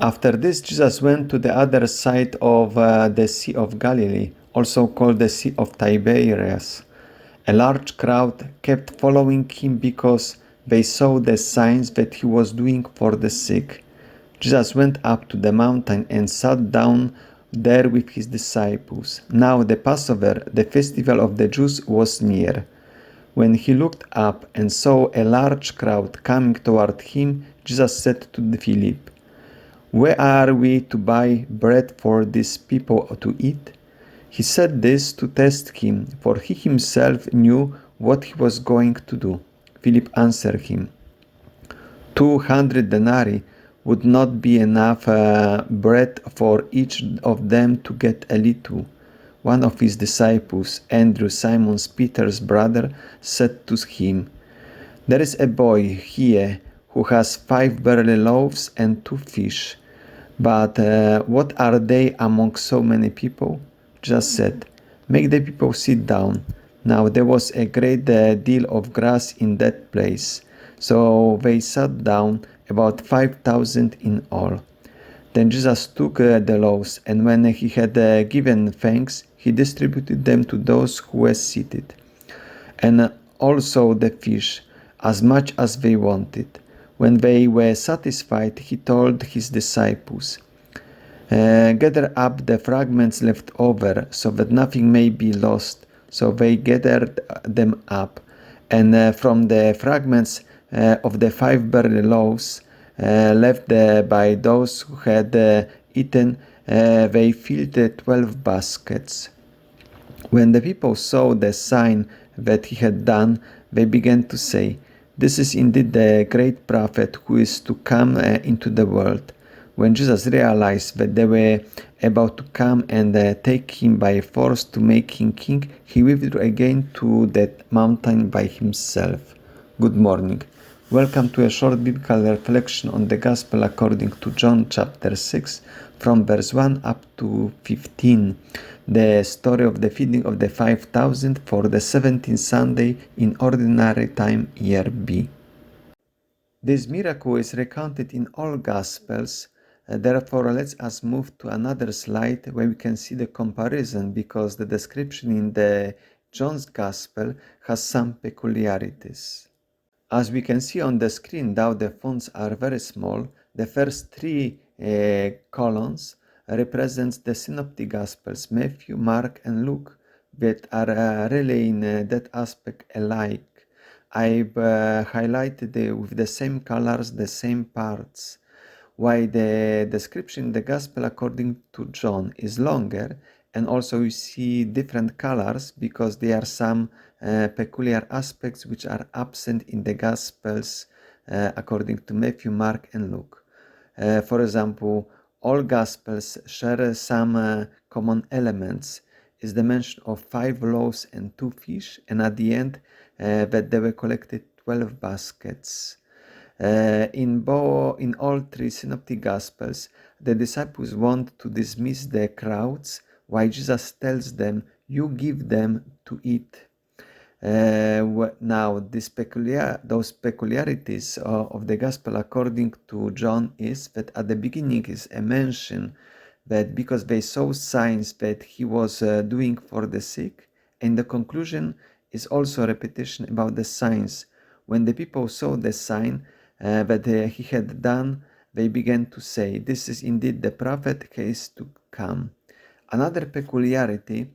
After this, Jesus went to the other side of the Sea of Galilee, also called the Sea of Tiberias. A large crowd kept following him because they saw the signs that he was doing for the sick. Jesus went up to the mountain and sat down there with his disciples. Now the Passover, the festival of the Jews, was near. When he looked up and saw a large crowd coming toward him, Jesus said to Philip, "Where are we to buy bread for these people to eat?" He said this to test him, for he himself knew what he was going to do. Philip answered him, 200 denarii would not be enough bread for each of them to get a little. One of his disciples, Andrew, Simon Peter's brother, said to him, "There is a boy here who has 5 barley loaves and 2 fish. But what are they among so many people?" Jesus said, "Make the people sit down." Now there was a great deal of grass in that place, so they sat down, about 5,000 in all. Then Jesus took the loaves, and when he had given thanks, he distributed them to those who were seated, and also the fish, as much as they wanted. When they were satisfied, he told his disciples, "Gather up the fragments left over, so that nothing may be lost." So they gathered them up, and from the fragments of the 5 barley loaves left by those who had eaten, they filled 12 baskets. When the people saw the sign that he had done, they began to say, "This is indeed the great prophet who is to come into the world." When Jesus realized that they were about to come and take him by force to make him king, he withdrew again to that mountain by himself. Good morning. Welcome to a short biblical reflection on the Gospel according to John chapter 6, from verse 1 up to 15, the story of the feeding of the 5,000 for the 17th Sunday in Ordinary Time, Year B. This miracle is recounted in all Gospels. Therefore, let us move to another slide where we can see the comparison, because the description in the John's Gospel has some peculiarities. As we can see on the screen, though the fonts are very small, the first 3 columns represents the Synoptic Gospels, Matthew, Mark, and Luke, that are really in that aspect alike. I've highlighted with the same colors the same parts. While the description in the Gospel according to John is longer, and also you see different colors because there are some peculiar aspects which are absent in the Gospels according to Matthew, Mark, and Luke. For example, all Gospels share some common elements. Is the mention of 5 loaves and 2 fish, and at the end that they were collected 12 baskets. In all 3 Synoptic Gospels, the disciples want to dismiss the crowds, while Jesus tells them, "You give them to eat." Now, those peculiarities of the Gospel according to John is that at the beginning is a mention that because they saw signs that he was doing for the sick, and the conclusion is also a repetition about the signs. When the people saw the sign that he had done, they began to say, "This is indeed the prophet who is to come." Another peculiarity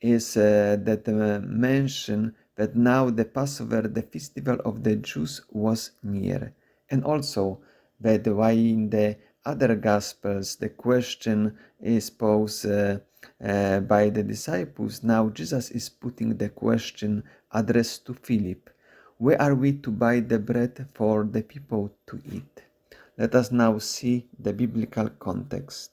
is that mention that now the Passover, the festival of the Jews, was near. And also that why in the other Gospels the question is posed by the disciples, now Jesus is putting the question addressed to Philip. Where are we to buy the bread for the people to eat? Let us now see the biblical context.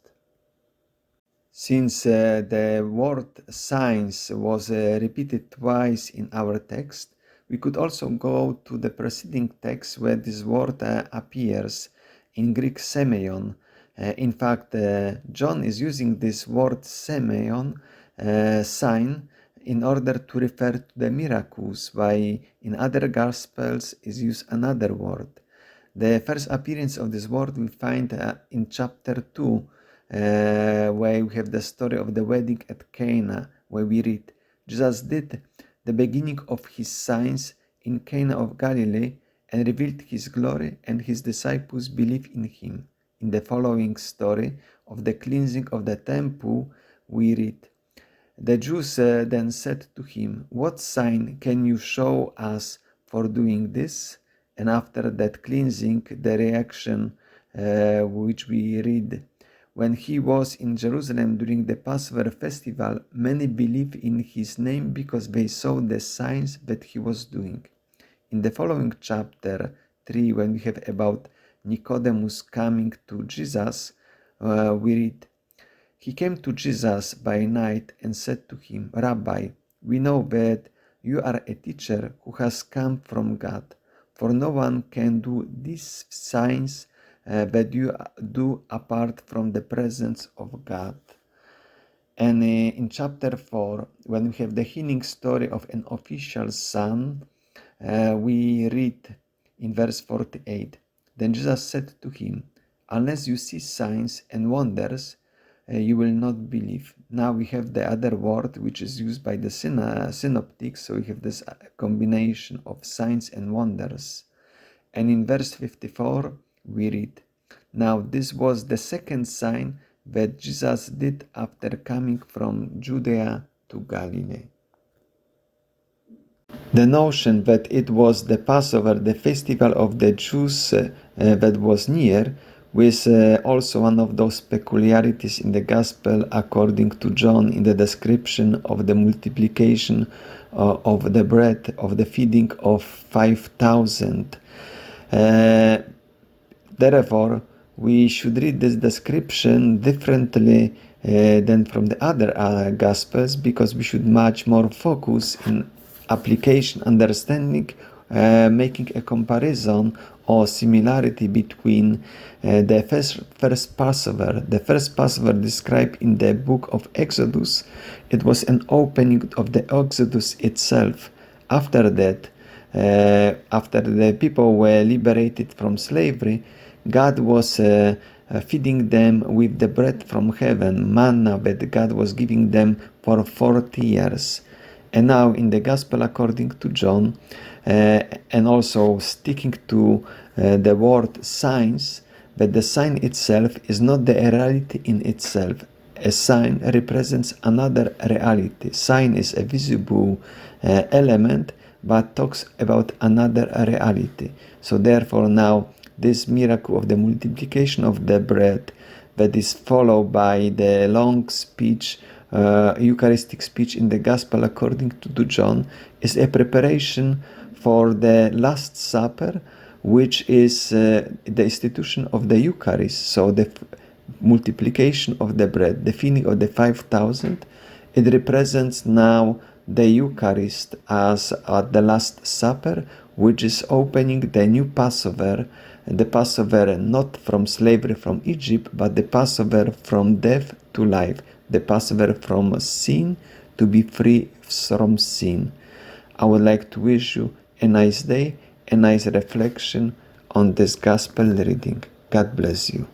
Since the word signs was repeated twice in our text, we could also go to the preceding text where this word appears in Greek semeion. In fact, John is using this word semeion, sign, in order to refer to the miracles, while in other Gospels is used another word. The first appearance of this word we find in chapter 2, where we have the story of the wedding at Cana, where we read, Jesus did the beginning of his signs in Cana of Galilee and revealed his glory, and his disciples believed in him. In the following story of the cleansing of the temple, we read, the Jews then said to him, what sign can you show us for doing this? And after that cleansing, the reaction which we read, when he was in Jerusalem during the Passover festival, many believed in his name because they saw the signs that he was doing. In the following chapter 3, when we have about Nicodemus coming to Jesus, we read, he came to Jesus by night and said to him, Rabbi, we know that you are a teacher who has come from God, for no one can do these signs that you do apart from the presence of God. And in chapter 4, when we have the healing story of an official's son, we read in verse 48, then Jesus said to him, unless you see signs and wonders, you will not believe. Now we have the other word which is used by the synoptics, so we have this combination of signs and wonders. And in verse 54 we read, now this was the second sign that Jesus did after coming from Judea to Galilee. The notion that it was the Passover, the festival of the Jews that was near, was also one of those peculiarities in the Gospel according to John in the description of the multiplication of the bread, of the feeding of 5,000. Therefore, we should read this description differently than from the other Gospels, because we should much more focus in application, understanding, making a comparison or similarity between the first Passover. The first Passover described in the book of Exodus, it was an opening of the Exodus itself. After that, after the people were liberated from slavery, God was feeding them with the bread from heaven, manna that God was giving them for 40 years. And now in the Gospel according to John, and also sticking to the word signs, that the sign itself is not the reality in itself. A sign represents another reality. Sign is a visible element, but talks about another reality. So therefore now this miracle of the multiplication of the bread that is followed by the long speech, Eucharistic speech in the Gospel according to John, is a preparation for the Last Supper, which is the institution of the Eucharist. So the multiplication of the bread, the feeding of the 5,000, it represents now the Eucharist as the Last Supper, which is opening the new Passover, the Passover not from slavery from Egypt, but the Passover from death to life, the Passover from sin to be free from sin. I would like to wish you a nice day, a nice reflection on this Gospel reading. God bless you.